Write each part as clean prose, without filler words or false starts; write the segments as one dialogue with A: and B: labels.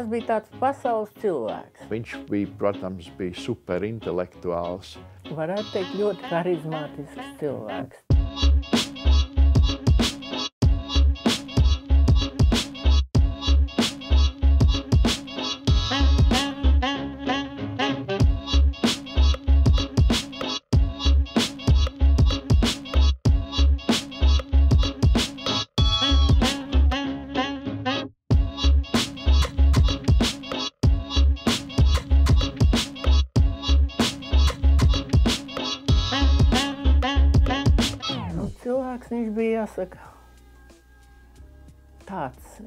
A: Tas bija tāds pasaules cilvēks.
B: Viņš bija, protams, superintelektuāls.
A: Varētu teikt, ļoti harizmātisks cilvēks. Viņš bija, jāsaka, tāds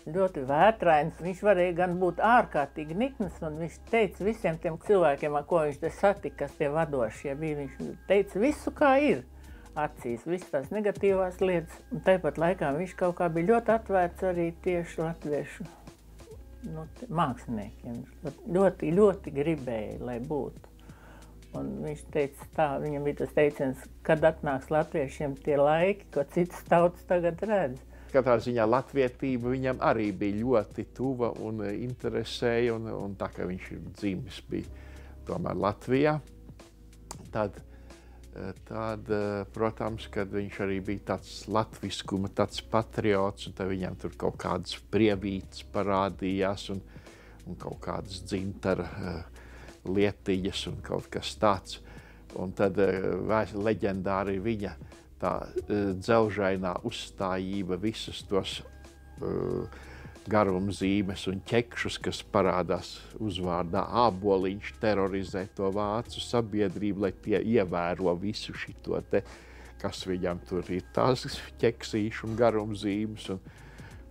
A: ļoti vētrains. Viņš varēja gan būt ārkārtīgi nikns, un viņš teica visiem tiem cilvēkiem, ar ko viņš te satika, kas tie vadošie bija. Viņš teica visu, kā ir acīs, visas tās negatīvās lietas. Un tāpat laikā viņš kaut kā bija ļoti atvērts arī tieši latviešu māksliniekiem. Ļoti, ļoti gribēja, lai būtu. Un viņš teica tā, viņam bija tas teiciens, kad atnāks latviešiem tie laiki, ko citas tautas tagad redz.
B: Katrā ziņā latvietība viņam arī bija ļoti tuva un interesēja, un tā kā viņš dzimis bija tomēr Latvijā, tad, protams, kad viņš arī bija tāds latviskuma, tāds patriots, un tad viņam tur kaut kādas brievītes parādījās un kaut kādas dzintara lietiņas un kaut kas tāds. Un tad leģendāri viņa tā dzelžainā uzstājība, visas tos garumzīmes un ķekšus, kas parādās uzvārdā Āboliņš, terorizē to vācu sabiedrību, lai tie ievēro visu šito te, kas viņam tur ir, tās ķeksīšu un garumzīmes,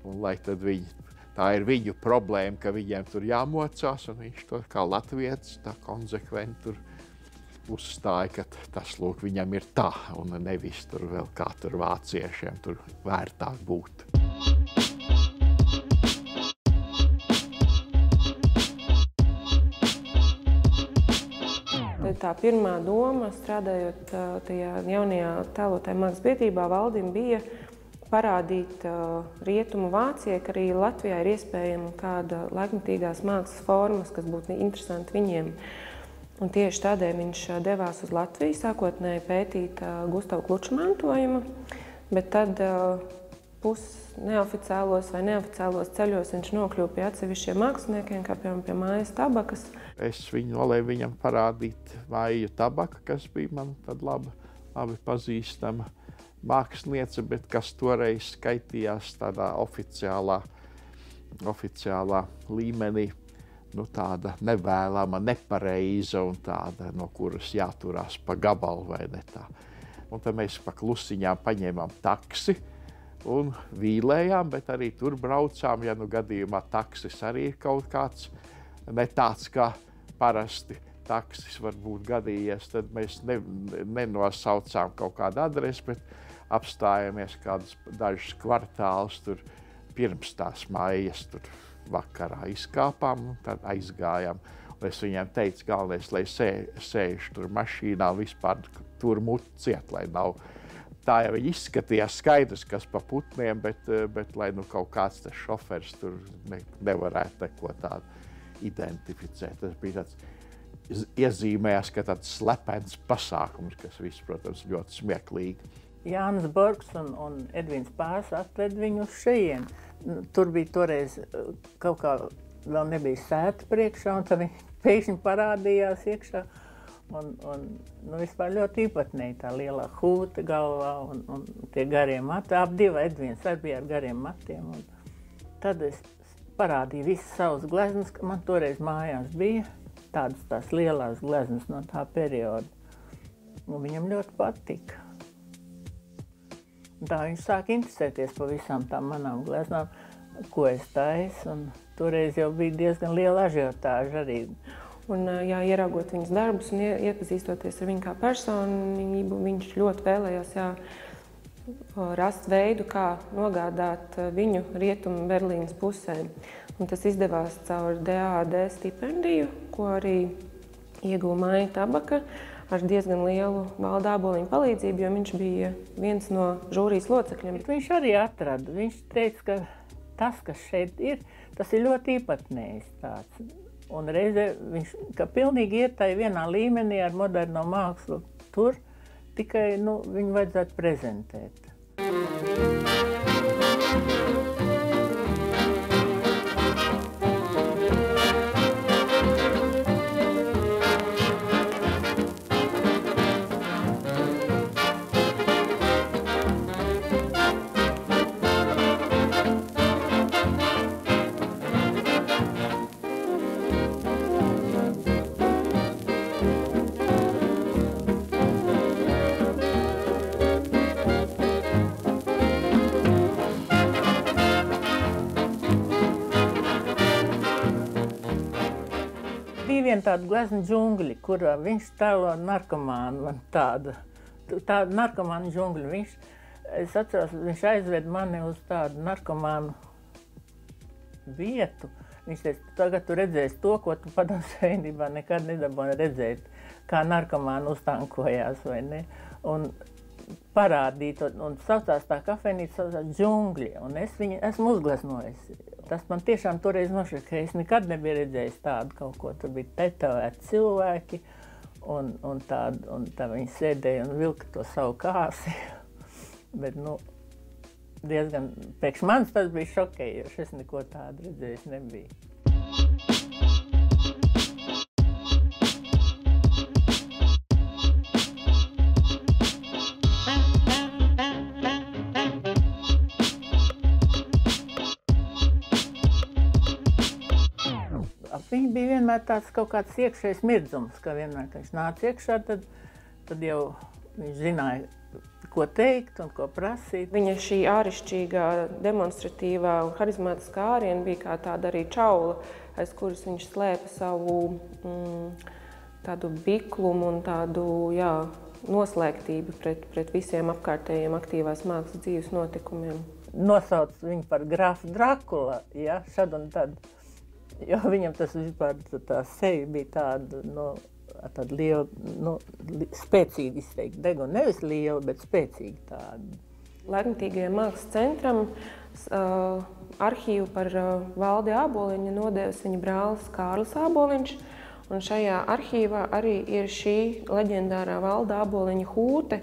B: un lai tad viņi tā ir viņu problēma, ka viņiem tur jāmocās, un viņš to kā latvietis tā konsekventi tur uzstāja, ka tas, lūk, viņam ir tā, un nevis tur vēl kā tur vāciešiem tur vērtāk būt.
C: Tā pirmā doma, strādājot tajā jaunajā tēlotāju mākslas biedrībā, Valdim bija parādīt Rietumu Vācijai, ka arī Latvijā ir iespējama kāda laikmetīgās mākslas formas, kas būtu interesanti viņiem. Un tieši tādēļ viņš devās uz Latviju, sākotnēji pētīt Gustava Kluča mantojumu, bet tad neoficiālos vai neoficiālos ceļos viņš nokļuva pie atsevišķiem māksliniekiem, kā piemēram pie Mājas Tabakas.
B: Es nolēju viņam parādīt Māju Tabaka, kas bija man tad labi pazīstama mākslinieca, bet kas toreiz skaitījās tādā oficiālā līmenī, tāda nevēlama, nepareiza un tāda, no kuras jāturās pa gabalu vai ne tā. Un tad mēs pa klusiņām paņēmām taksi un vīlējām, bet arī tur braucām, ja gadījumā taksis arī ir kaut kāds ne tāds kā parasti taksis var būt gadījies, tad mēs nenosaucām kaut kādu adresi, bet apstājāmies dažus kvartālus tur pirms tās Mājas tur vakarā izkāpām un tad aizgājām. Un es viņiem teicu, galvenais, lai sēž tur mašīnā vispār tur muti ciet, lai nav. Tā jau izskatījās skaidrs, kas pa putniem, bet lai kaut kāds tas šoferis tur nevarētu neko tādu identificēt. Tas bija tāds iezīmējās, ka tāds slepens pasākums, kas viss, protams, ļoti smieklīgi.
A: Jānis Borgs un Edvins Pārs atved viņu uz šejien. Tur bija toreiz kaut kā vēl nebija sēta priekšā, un tad viņi pēkšņi parādījās iekšā. Un vispār ļoti īpatnēji tā lielā hūta galvā un tie garie mati. Ap divi Edvins arī bija ar gariem matiem. Un tad es parādīju visas savas gleznas, ka man toreiz mājās bija tādas tās lielās gleznas no tā perioda. Un viņam ļoti patika. Tā viņš sāk interesēties par visām tām manām gleznām, ko es taisu, un toreiz jau bija diezgan liela ažiotāža arī.
C: Un, ieraugot viņas darbus un iepazīstoties ar viņu kā personību, viņš ļoti vēlējās rast veidu, kā nogādāt viņu Rietumu Berlīnas pusē. Un tas izdevās caur DAAD stipendiju, ko arī ieguva Māja Tabaka ar diezgan lielu Valda Āboliņa palīdzību, jo viņš bija viens no žūrijas locekļiem.
A: Viņš arī atrada. Viņš teica, ka tas, kas šeit ir, tas ir ļoti īpatnējs tāds. Un reizē viņš pilnīgi iet tai vienā līmenī ar moderno mākslu tur, tikai viņu vajadzētu prezentēt. Bija viena tāda glezna džungļi, kurā viņš tēlo narkomānu, tāda narkomānu džungļi. Es atceros, viņš aizved mani uz tādu narkomānu vietu. Viņš teica, tagad tu redzēsi to, ko tu Padomju Savienībā nekad nedabūji redzēt, kā narkomāni uztankojās, vai ne? Un parādīt, un saucās tā kafejnīca, saucās džungļi, un es viņu esmu uzgleznojis. Tas man tiešām toreiz nošķiet, ka es nekad nebiju redzējis tādu kaut ko. Tur bija tetovēti cilvēki, un tā viņi sēdēja un vilka to savu kāsi. Bet, diezgan, priekš manis tas bija šokējoši, es neko tādu redzējis nebiju. Viņš bija vienmēr tāds kaut kāds iekšējs mirdzums, ka vienmēr, kad viņš nāca iekšā, tad jau viņš zināja, ko teikt un ko prasīt.
C: Viņa šī āršķirīgā, demonstratīvā un harizmātiskā āriena bija kā tāda arī čaula, aiz kuras viņš slēpa savu tādu biklumu un tādu, noslēgtību pret visiem apkārtējiem aktīvās mākslas dzīves notikumiem.
A: Nosauc viņu par grafu Drakula, šad un tad. Jo viņam tas vispār tā seja bija tāda liela, spēcīga izteikti deguna. Nevis liela, bet spēcīga tāda.
C: Laikmatīgajam mākslas centram arhīvu par Valdi Āboliņu nodevis viņa brālis Kārlis Āboliņš. Un šajā arhīvā arī ir šī leģendārā Valda Āboliņa hūte,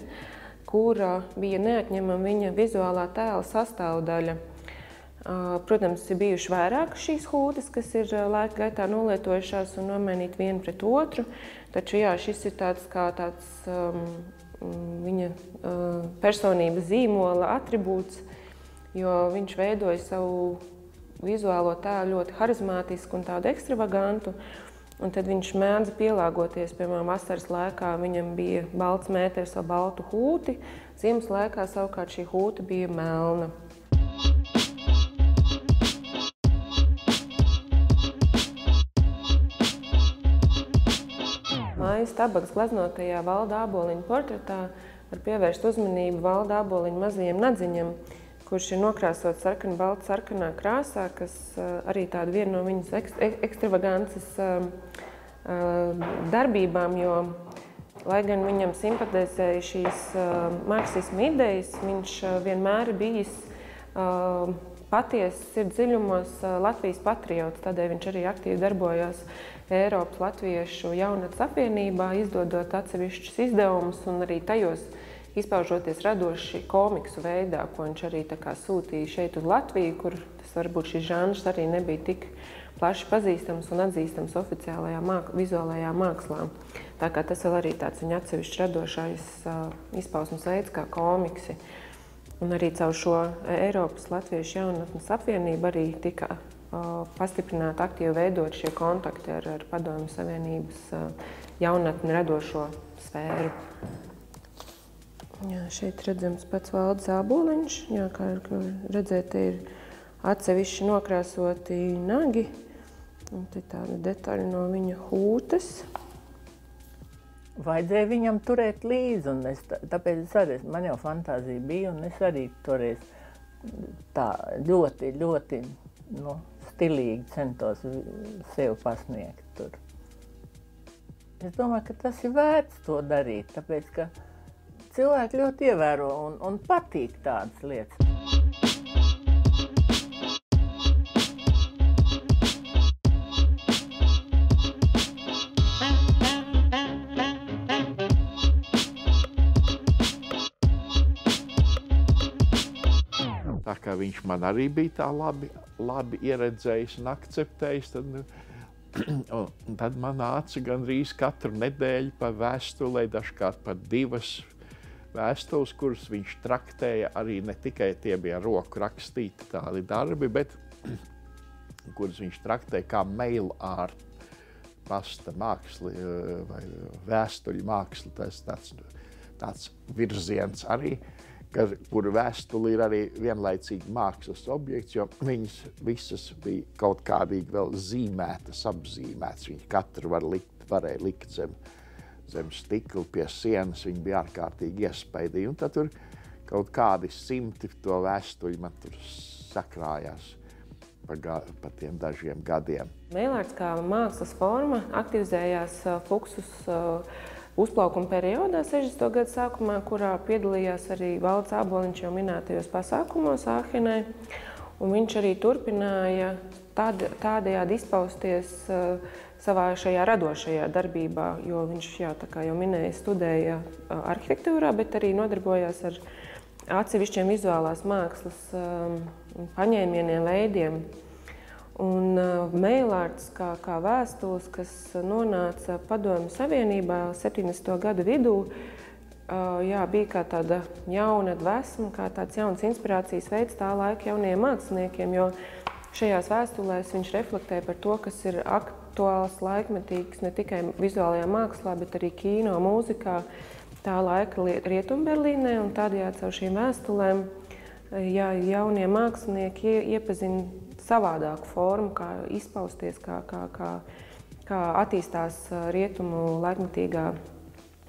C: kura bija neatņemama viņa vizuālā tēla sastāvdaļa. Protams, ir bijuši vairāk šīs hūtes, kas ir laika gaitā nolietojušās un nomainīt vienu pret otru. Taču šis ir tāds viņa personības zīmola atribūts, jo viņš veidoja savu vizuālo tēlu ļoti harizmātisku un tādu ekstravagantu. Un tad viņš mēdza pielāgoties, piemēram, vasaras laikā viņam bija balts mēteris ar baltu hūti, ziemas laikā savukārt šī hūte bija melna. Mājas Tabaks gleznotajā Valda Āboliņa portretā var pievērst uzmanību Valda Āboliņa mazajam nadziņam, kurš ir nokrāsots sarkanā krāsā, kas arī tāda viena no viņas ekstravagances darbībām, jo, lai gan viņam simpatizēja šīs marksisma idejas, viņš vienmēr ir bijis patiesi sirdsdziļumos Latvijas patriots, tādēļ viņš arī aktīvi darbojās Eiropas Latviešu jaunatnes apvienībā, izdodot atsevišķus izdevumus un arī tajos izpaužoties radoši komiksu veidā, ko viņš arī sūtīja šeit uz Latviju, kur tas varbūt šis žanrs arī nebija tik plaši pazīstams un atzīstams oficiālajā vizuālajā mākslā. Tā kā tas vēl arī tāds viņa atsevišķs radošais izpausmes veids kā komiksi. Un arī caur šo Eiropas Latviešu jaunatnes apvienību arī tika pastiprināt aktīvi veidot šie kontakti ar Padomju Savienības jaunatni radošo sfēru. Šeit redzams pats Valdes Āboliņš. Kā redzēt, te ir atsevišķi nokrāsoti nagi. Un te tāda detaļa no viņa hūtes.
A: Vajadzēja viņam turēt līdzi, un tāpēc arī man jau fantāzija bija, un es arī toreiz tā ļoti stilīgi centos sev pasniegt tur. Es domāju, ka tas ir vērts to darīt, tāpēc, ka cilvēki ļoti ievēro un patīk tādas lietas.
B: tā kā viņš man arī bija tā labi ieredzējis un akceptējis, tad man nāca gandrīz katru nedēļu pa vēstulē, dažkārt pat 2 vēstules, kuras viņš traktēja arī ne tikai tie bija roku rakstīti tādi darbi, bet kuras viņš traktēja kā mail art, pasta māksla vai vēstuļu māksla, tas tāds virziens arī, kur vēstuli ir arī vienlaicīgi mākslas objekts, jo viņas visas bija kaut kādīgi vēl zīmētas, apzīmētas. Viņi katru varēja likt zem stikla pie sienas, viņi bija ārkārtīgi iespaidīgi. Un tad tur kaut kādi 100 to vēstuļi man tur sakrājās pa tiem dažiem gadiem.
C: Mailārts kā mākslas forma aktivizējās Fuksus uzplaukuma periodā 60. gadu sākumā, kurā piedalījās arī Valdis Āboliņš jau minētajos pasākumos Āhenē. Un viņš arī turpināja tādējādi izpausties savā šajā radošajā darbībā, jo viņš, tā kā jau minēja, studēja arhitektūrā, bet arī nodarbojās ar atsevišķiem vizuālās mākslas paņēmieniem, veidiem. Un mailārts kā vēstules, kas nonāca Padomju Savienībā 70. gadu vidū, bija kā tāda jauna dvēsma, kā tāds jauns inspirācijas veids tā laika jaunajiem māksliniekiem, jo šajās vēstulēs viņš reflektē par to, kas ir aktuāls, laikmetīgs ne tikai vizuālajā mākslā, bet arī kino, mūzikā, tā laika Rietumberlīnē, un tādējādi caur šīm vēstulēm jaunie mākslinieki iepazina savādāku formu, kā izpausties, kā attīstās rietumu laikmetīgā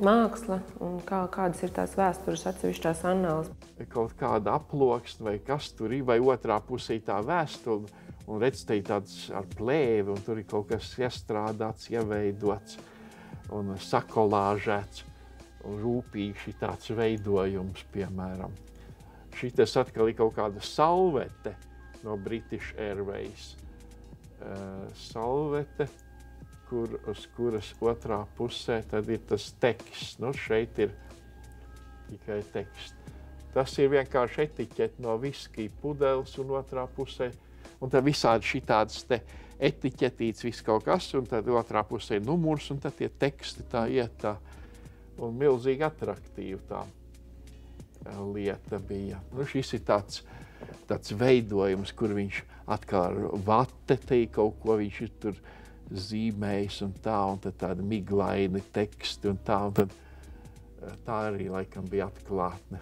C: māksla un kādas ir tās vēstures atsevišķās annāles.
B: Kaut kāda aploksne vai kas tur ir, vai otrā pusē tā vēstule, un redz te tāds ar plēvi, un tur ir kaut kas iestrādāts, ieveidots un sakolāžēts, un rūpīgi tāds veidojums, piemēram. Šitas atkal ir kaut kāda salvete no British Airways. Salvete, uz kuras otrā pusē tad ir tas teksts. Nu, šeit ir tikai teksts. Tas ir vienkārši etiķete no viskija pudeles un otrā pusē. Un tad visādi šitādas te etiķetīts viss kaut kas, un tad otrā pusē ir numurs, un tad tie teksti tā iet tā. Un milzīgi atraktīva tā lieta bija. Nu, šis ir tāds veidojums, kur viņš atkal ar vate kaut ko viņš ir tur zīmējis un tad tādi miglaini teksti un tad tā arī laikam bija atklātne.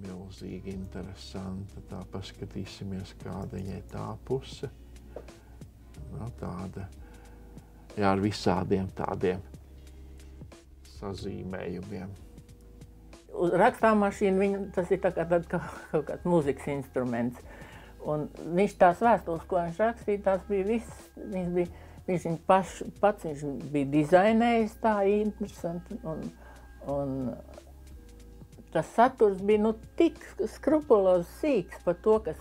B: Milzīgi interesanta. Tā paskatīsimies, kāda viņai tā puse. Nu, tāda, jā, ar visādiem tādiem sazīmējumiem.
A: Uz rakstāmašīnu tas ir kaut kāds mūzikas instruments. Un viņš tās vēstules, ko viņš rakstīja, tās bija viss, viņš pats bija dizainējis tā interesanti. Un tas saturs bija tik skrupulozi sīks par to, kas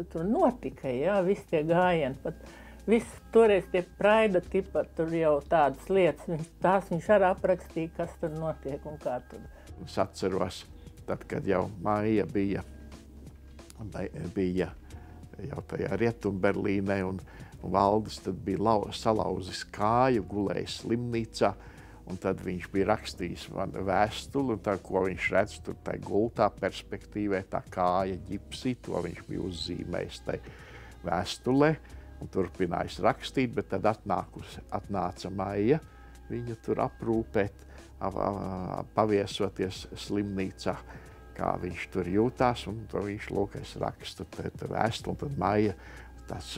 A: tur notika, jā, visi tie gājieni, toreiz tie praida tipa, tur jau tādas lietas, viņš arī aprakstīja, kas tur notiek un kā tur.
B: Es atceros, tad, kad jau Maija bija jau tajā Rietumberlīnē un Valdis tad bija salauzis kāju, gulējis slimnīcā, un tad viņš bija rakstījis man vēstuli, un tā, ko viņš redz tur tai gultā perspektīvē, tā kāja ģipsī, to viņš bija uzzīmējis tai vēstulē, un turpinājis rakstīt, bet tad atnāca Maija viņu tur aprūpēt, paviesoties slimnīcā, kā viņš tur jūtās, un to viņš, lūk, es rakstu vēstuli, un tad Maija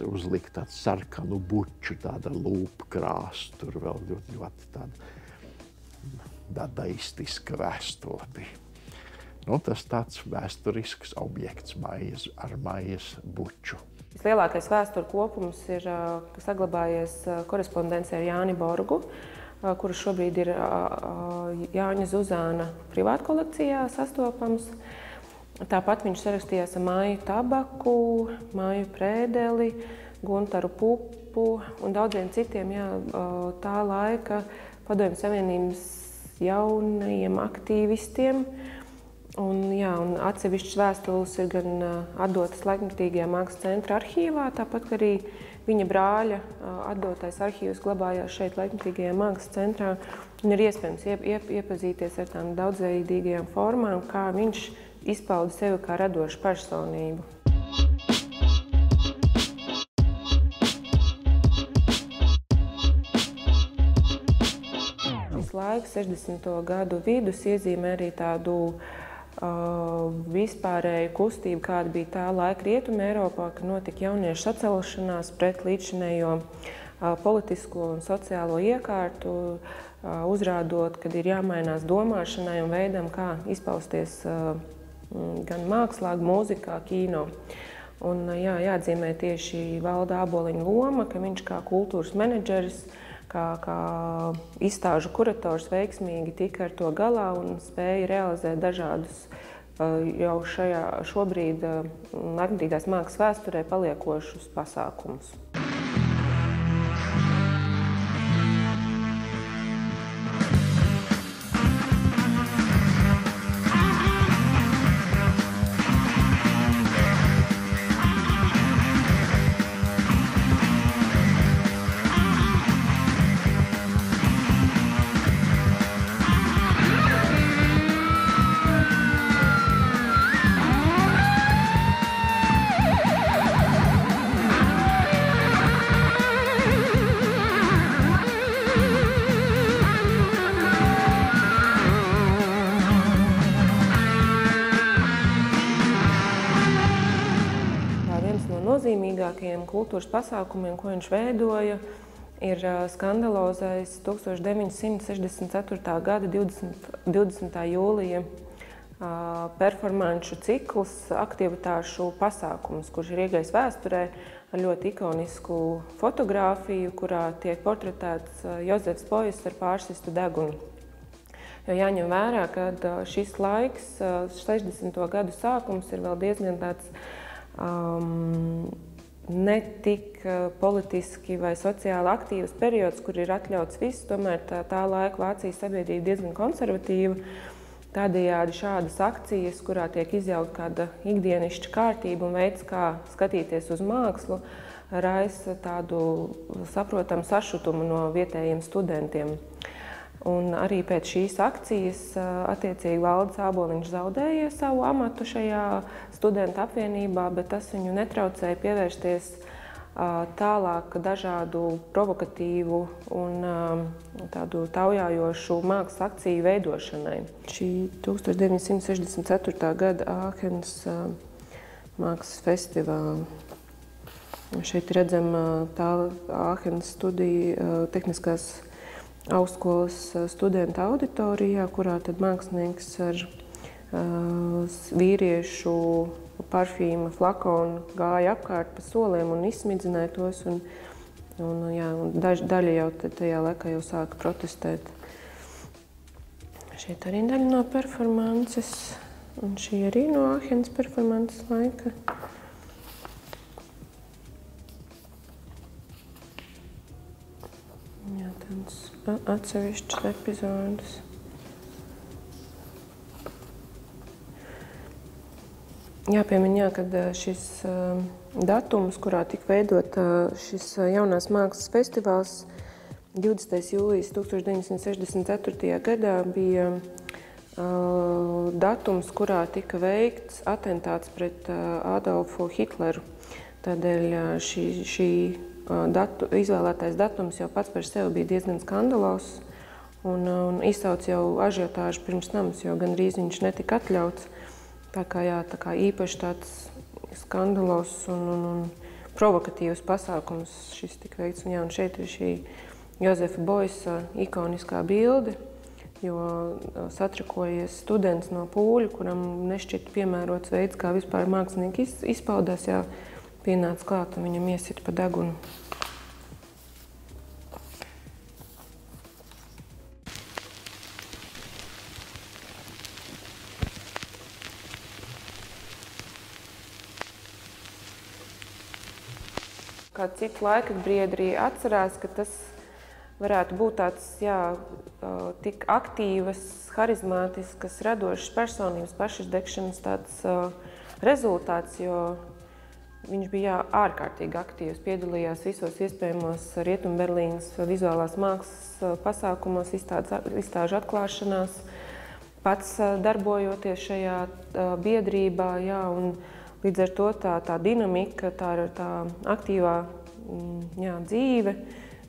B: uzlika tādu sarkanu buču, tāda lūpa krāsa, tur vēl ļoti tāda dadaistiska vēstule bija. Nu, tas tāds vēsturisks objekts ar Maijas buču.
C: Vislielākais vēsturu kopums ir saglabājies korespondencē ar Jāni Borgu, kurš šobrīd ir Jāņa Zuzāna privātkolekcijā sastopams. Tāpat viņš sarakstījās ar Māju Tabaku, Māju Prēdeli, Guntaru Pupu un daudziem citiem tā laika Padomju Savienības jaunajiem aktīvistiem. Un atsevišķas vēstules ir gan atdotas Laikmetīgajā mākslas centra arhīvā, tāpat arī viņa brāļa atdotais arhīvs glabājās šeit Laikmetīgajā mākslas centrā. Un ir iespējams iepazīties ar tām daudzveidīgajām formām, kā viņš izpauda sevi kā radošu personību. Šis laiks, 60. gadu vidus, iezīmē arī tādu vispārēju kustību, kāda bija tā laika Rietuma Eiropā, ka notika jauniešu sacelšanās pret līdzinējo politisko un sociālo iekārtu, uzrādot, kad ir jāmainās domāšanai un veidam, kā izpausties gan mākslā, mūzikā, kino. Un jāatzīmē tieši Valda Āboliņa loma, ka viņš kā kultūras menedžeris, kā izstāžu kurators veiksmīgi tika ar to galā un spēja realizēt dažādus jau šobrīd Laikmetīgās mākslas vēsturē paliekošus pasākumus. Nozīmīgākajiem kultūras pasākumiem, ko viņš veidoja, ir skandalozais 1964. gada 20. jūlija performanču cikls, aktivitāšu pasākums, kurš ir iegājis vēsturē ar ļoti ikonisku fotogrāfiju, kurā tiek portretēts Jozefs Bojs ar pārsistu degunu. Jo jāņem vērā, ka šis laiks, 60. gadu sākums, ir vēl diezgan tāds ne tik politiski vai sociāli aktīvs periods, kur ir atļauts viss, tomēr tā laika Vācijas sabiedrība diezgan konservatīva. Tādējādi šādas akcijas, kurā tiek izjauta kāda ikdienišķa kārtība un veids, kā skatīties uz mākslu, raisa tādu saprotamu sašutumu no vietējiem studentiem. Un arī pēc šīs akcijas attiecīgi Valdes Āboliņš zaudēja savu amatu šajā studentu apvienībā, bet tas viņu netraucēja pievērsties tālāk dažādu provokatīvu un tādu taujājošu mākslas akciju veidošanai. Šī 1964. gada Āhenes mākslas festivāla. Šeit redzam tā Āhenes studija tehniskās augstskolas studentu auditorijā, kurā tad mākslinieks ar vīriešu parfīma flakonu gāja apkārt pa soliem un izsmidzināja tos. Un daļa jau tajā laikā jau sāka protestēt. Šeit arī daļa no performances, un šī arī no Āhenes performances laika. Tāds atsevišķas epizodes. Jāpiemina, kad šis datums, kurā tika veidot šis jaunās mākslas festivāls, 20. jūlijas 1964. gadā bija datums, kurā tika veikts atentāts pret Adolfu Hitleru. Tādēļ šī izvēlētais datums jau pats par sevi bija diezgan skandalos un izsauc jau ažiotāžu pirms tam, jo gandrīz viņš netika atļauts. Tā kā īpaši tāds skandalos un provokatīvs pasākums šis tika veikts. Un šeit ir šī Jozefa Boisa ikoniskā bilde, jo satrakojies students no Pūļu, kuram nešķiet piemērots veids, kā vispār mākslinieki izpaudās. Pienāca klāt un viņam iesita pa degunu. Kādu citu laika briedi arī atcerās, ka tas varētu būt tāds tik aktīvas, harizmātiskas, radošas personības pašizdegšanas tāds rezultāts, jo viņš bija ārkārtīgi aktīvs, piedalījās visos iespējamos Rietumberlīnas vizuālās mākslas pasākumos, izstāžu atklāšanās, pats darbojoties šajā biedrībā, jā, un līdz ar to tā dinamika, tā aktīvā dzīve,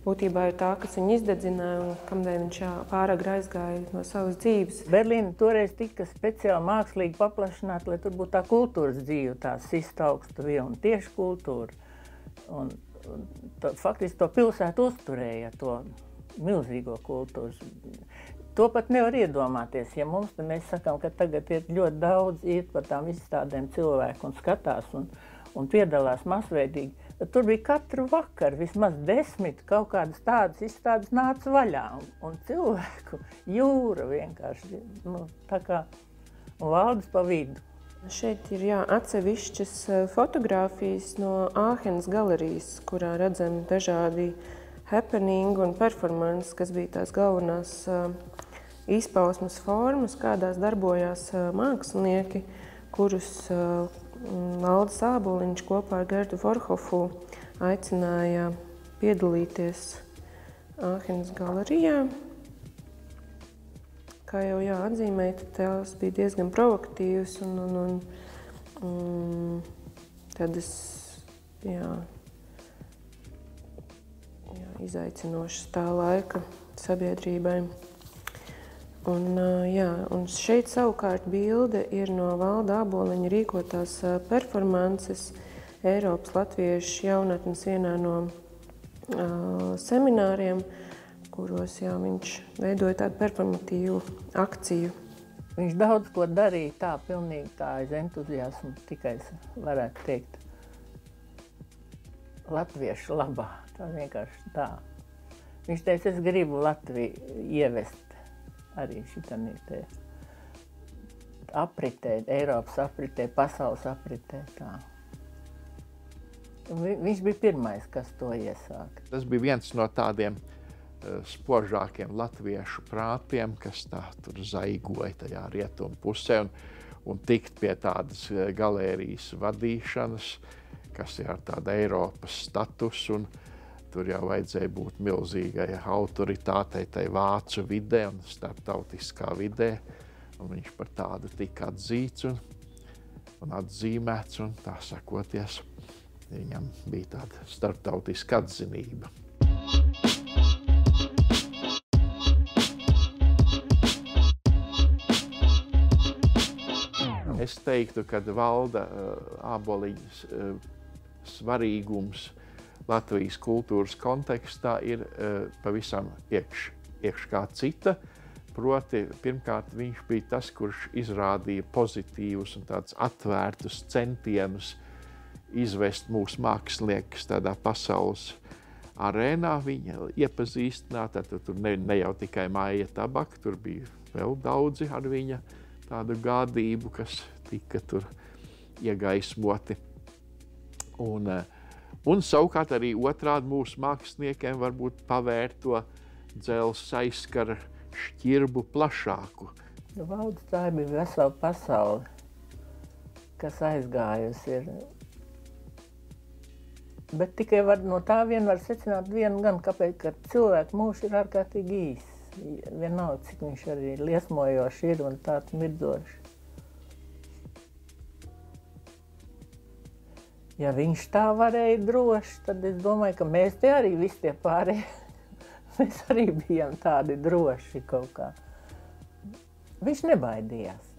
C: būtībā ir tā, kas viņu izdedzināja un kamdēļ viņš pāragri aizgāja no savas dzīves.
A: Berlīna toreiz tika speciāli mākslīgi paplašināta, lai tur būtu tā kultūras dzīve, tā sista augsta vilna, tieši kultūra. Un faktiski to pilsētu uzturēja, to milzīgo kultūras. To pat nevar iedomāties, ja mums, tad mēs sakām, ka tagad ir ļoti daudz iet par tām izstādēm cilvēku un skatās un piedalās masveidīgi. Tur bija katru vakaru vismaz 10 kaut kādas tādas izstādes nāca vaļā, un cilvēku jūra vienkārši, tā kā valdes pa vidu.
C: Šeit ir atsevišķas fotogrāfijas no Āhenes galerijas, kurā redzam dažādi happeningi un performances, kas bija tās galvenās izpausmes formas, kādās darbojās mākslinieki, kurus Valdis Āboliņš kopā ar Gerdu Vorhofu aicināja piedalīties Āhenes galerijā. Kā jau atzīmēja, tās bija diezgan provokatīvas un tādas izaicinošas tā laika sabiedrībai. Un šeit savukārt bilde ir no Valda Āboliņa rīkotās performances Eiropas latviešu jaunatnes vienā no semināriem, kuros viņš veidoja tādu performatīvu akciju.
A: Viņš daudz ko darīja tā, pilnīgi tā aiz entuziasmu, tikai varētu teikt, latviešu labā, tā vienkārši tā. Viņš teica, es gribu Latviju ievest arī šitanī te apritē, Eiropas apritē, pasaules apritē, tā. Viņš bija pirmais, kas to iesāka.
B: Tas bija viens no tādiem spožākiem latviešu prātiem, kas tā tur zaigoja tajā rietumu pusē un tikt pie tādas galērijas vadīšanas, kas ir ar tādu Eiropas statusu. Tur jau vajadzēja būt milzīgai autoritātei tai vācu vidē un starptautiskā vidē. Un viņš par tādu tika atzīts un atzīmēts, un tā sakoties, viņam bija tāda starptautiska atzinība. Es teiktu, ka Valda Āboliņa svarīgums Latvijas kultūras kontekstā ir pavisam iekš kā cita. Proti, pirmkārt, viņš bija tas, kurš izrādīja pozitīvus un tādus atvērtus centienus izvest mūsu māksliniekus tādā pasaules arēnā. Viņa iepazīstināta, tur ne jau tikai Maija Tabaka, tur bija vēl daudzi ar viņa tādu gādību, kas tika tur iegaismoti. Un savukārt arī otrādi mūsu māksliniekiem varbūt pavērt to dzelzs aizskara šķirbu plašāku.
A: Valdes tā bija vesela pasaule, kas aizgājusi ir. Bet tikai no tā vien var secināt vienu gan, kāpēc, ka cilvēku mūžs ir ārkārtīgi īs. Vienalga, cik viņš arī liesmojoši ir un tāds mirdzošs. Ja viņš tā varēja droši, tad es domāju, ka mēs te arī visi tie pārējie, mēs arī bijām tādi droši kaut kā. Viņš nebaidījās.